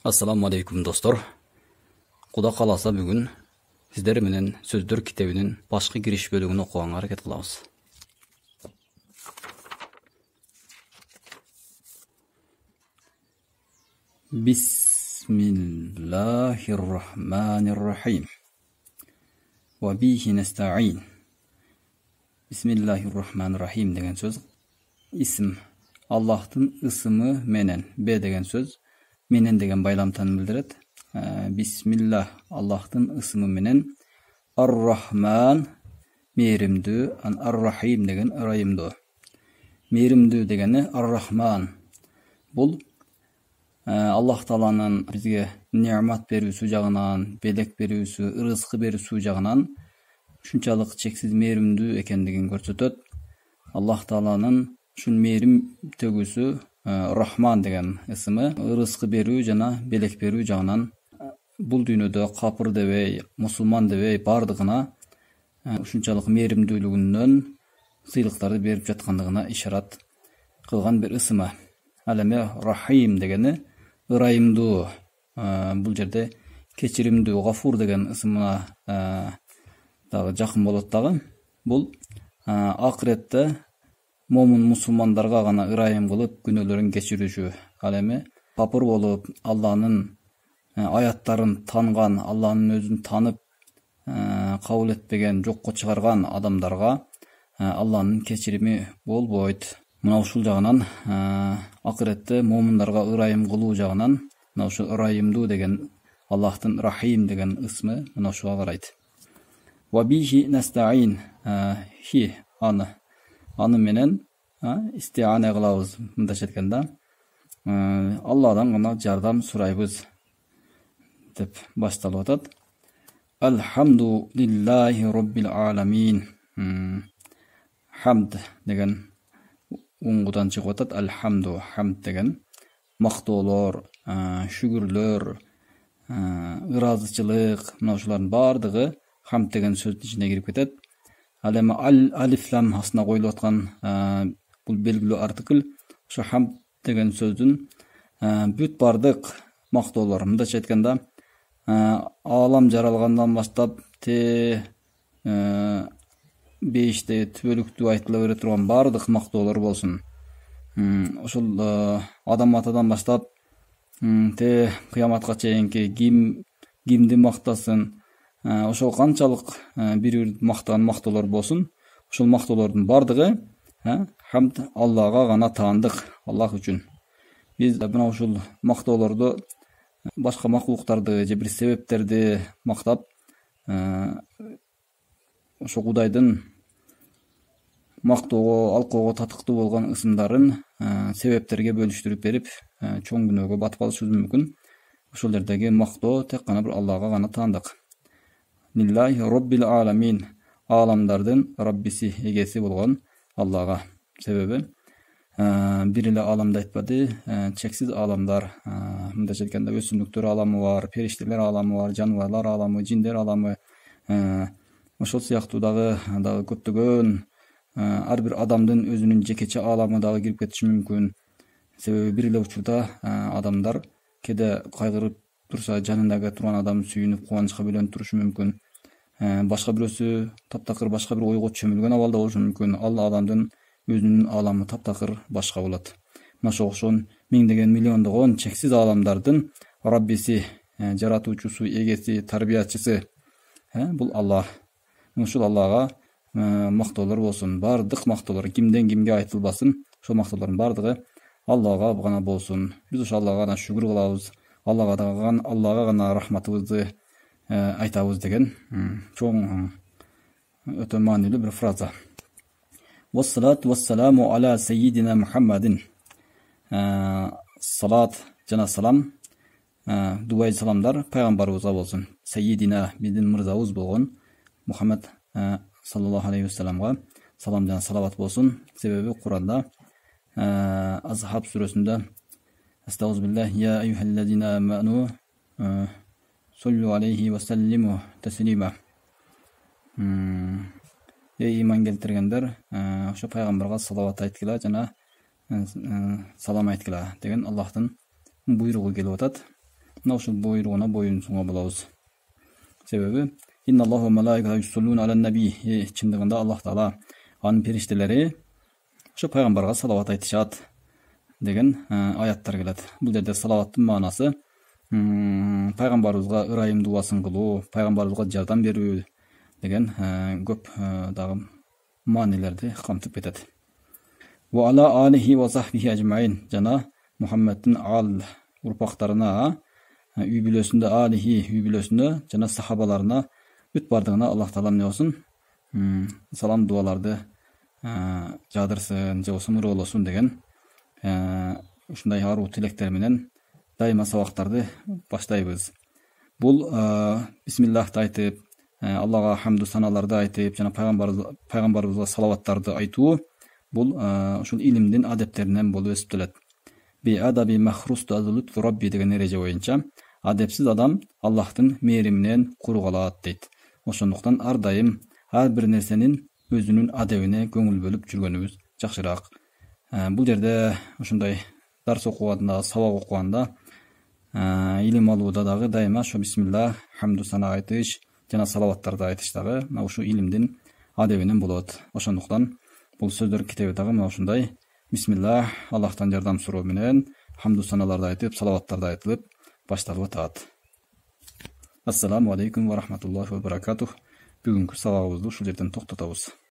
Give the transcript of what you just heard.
Assalamu alaikum dostlar. Құда қаласа бүгін сіздер менен сөздөр китебинин башкы кириш бөлүгүн окуганга аракет кылабыз. Bismillahirrahmanirrahim. Wa bihi nasta'in. Bismillahirrahmanirrahim деген сөз исм Аллахтын ысымы менен, б деген сөз менен деген байламтан билдирет. Бисмиллах Аллахтын ысымы менен, Ар-Рахман мейримдүү, Ар-Рахим деген ырайымдуу. Мейримдүү дегени Ар-Рахман. Бул Аллах Тааланын бизге неамат берүүсү жагынан, белек берүүсү, ырызкы берүүсү жагынан ушунчалык чексиз мейримдүү экендигин көрсөтөт. Аллах Тааланын ушун мейрим төгүүсү Рахман деген ысымы ырызкы берүү жана белек берүү жагынан бул дүйнөдө капыр дебей, мусулман дебей бардыгына ушунчалык мейримдүүлүгүнөн сыйлыктарды берип жаткандыгына ишарат кылган бир ысымы. Ал эми Рахим дегени ырайымдуу. Бул жерде кечиримдүү, Гафур деген ысымына дагы жакын болот дагы. Бул акыретте момун мусулмандарга гана ырайым кылып күнөөлөрүн кечирүүчү. Ал эми капыр болуп, Алланын аяттарын танган, Алланын өзүн танып, кабыл этпеген, жокко чыгарган адамдарга Алланын кечирими болбойт. Мына ушул жагынан акыретте момундарга ырайым кылуу жагынан мына ушул ырайымдуу деген Аллахтын Рахим деген ысмы мына ушуга карайт. Ва бихи настаин. Хи аны менен истиана кылабыз. Мындайча айтканда, Алладан гана жардам сурайбыз деп башталып атат. Алхамду лиллахи роббил аламин. Хамд деген уңгудан чыгып атат. Алхамду, хамд деген мактоолор, шүгүрлөр, ыраазычылык, мына ушулардын бардыгы хамд деген сөздүн ичине кирип кетет. Ал эми алиф лам астына коюлуп аткан бул белгилүү артикль ошо хамд деген сөздүн бүт бардык мактоолор, мындайча айтканда, аалам жаралгандан баштап бейиште түбөлүктүү айтыла бере турган бардык мактоолор болсун. Ошол адам атадан баштап кыяматка чейинки кимди мактасын, ошол канчалык бири мактаган мактоолор болсун, ошол мактоолордун бардыгы хамд Аллага гана таандык, Аллах үчүн. Биз мына ушул мактоолорду башка макулуктарды же бир себептерди мактап, ошо Кудайдын мактоого, алкоого татыктуу болгон ысымдарын себептерге бөлүштүрүп берип, чоң күнөөгө батып калышыбыз мүмкүн. Ошол жердеги мактоо тек гана бир Аллага гана таандык. Лиллахи роббил аламин. Аламдардын Раббиси, эгеси болгон Аллага. Себеби бир эле аламды айтпады, чексиз аламдар. Мындайча айтканда, өсүмдүктөр аламы бар, периштелер аламы бар, жаныбарлар аламы, жиндер аламы. Ошол сыяктуу дагы көптөгөн ар бир адамдын өзүнүн жекече аламы дагы кирип кетиши мүмкүн. Себеби бир эле учурда адамдар кээде кайгырып турса, жанындагы турган адам сүйүнүп, кубанычка бөлөнүп турушу мүмкүн. Башка бирөөсү таптакыр башка бир ойго чөмүлгөн абалда болушу мүмкүн. Ал адамдын өзүнүн аламы таптакыр башка болот. Мына ошого окшогон миңдеген, миллиондогон чексиз аламдардын Раббиси, жаратуучусу, эгеси, тарбиячысы бул Аллах. Ушул Аллага мактоолор болсун, бардык мактоолор кимден кимге айтылбасын, ошол мактоолордун бардыгы Аллага гана болсун. Биз ошо Аллага гана шүгүр кылабыз. Аллага гана рахматыбызды айтабыз деген чоң, өтө маанилүү бир фраза. Вассалату вассаламу аля саййидина Мухаммадин. Салат жана салам, дубай саламдар пайгамбарыбызга болсун. Саййидина, биздин мырзабыз болгон Мухаммад саллаллаху алейхи вассаламга салам жана салават болсун. Себеби Куранда Азхаб сүрөсүндө Астагфируллах, я айюхаллазина аману соллу алейхи ва саллиму таслима. Иман келтиргендер, ошо пайгамбарга салават айткыла жана салам айткыла деген Аллахтын буйругу келип атат. мына ушул буйругуна боюнсунга болобуз. Себеби инналлаху ва малаикатаху юссаллуна алан наби, чындыгында Аллах Таала анын периштелери ошо пайгамбарга салават айтышат деген аяттар келет. Бул жерде салаваттын маанасы пайгамбарыбызга ырайым дубасын кылуу, пайгамбарыбызга жардам берүү деген көп дагы маанилерди камтып кетет. Ва ала алихи ва сахбихи ажмаин, жана Мухаммеддин ал урпактарына, үй бүлөсүндө алихи, үй бүлөсүндө жана сахабаларына бүт бардыгына Аллах Таала эмне болсун? Салам дуаларды жадырсын, же болсо нурлосун деген ушундай аруу тилектер менен дайыма сабактарды баштайбыз. Бул бисмиллахты айтып, Аллага хамду саналарды айтып, жана пайгамбарыбызга салаваттарды айтуу бул ушул илимдин адептеринен болуп эсептелет. Би адаби махрусту азулут рабби деген эреже боюнча адепсиз адам Аллахтын мээриминен куру калат дейт. Ошондуктан ар дайым ар бир нерсенин өзүнүн адебине көңүл бөлүп жүргөнүбүз жакшыраак. Бул жерде ушундай дарс окуганда, сабак окуганда, илим алууда дагы дайыма ошо бисмиллах, хамду сана айтыш жана салаваттарды айтыш дагы ушу илимдин адебинен болот. Ошондуктан бул сөздөр китеби дагы мына ушундай бисмиллах, Аллахтан жардам суроо менен хамду саналарды айтып, салаваттарды айтылып башталып атат. Ассаламу алейкум ва рахматуллахи ва баракатух. Бүгүнкү сабагыбызды ушул жерден токтотобуз.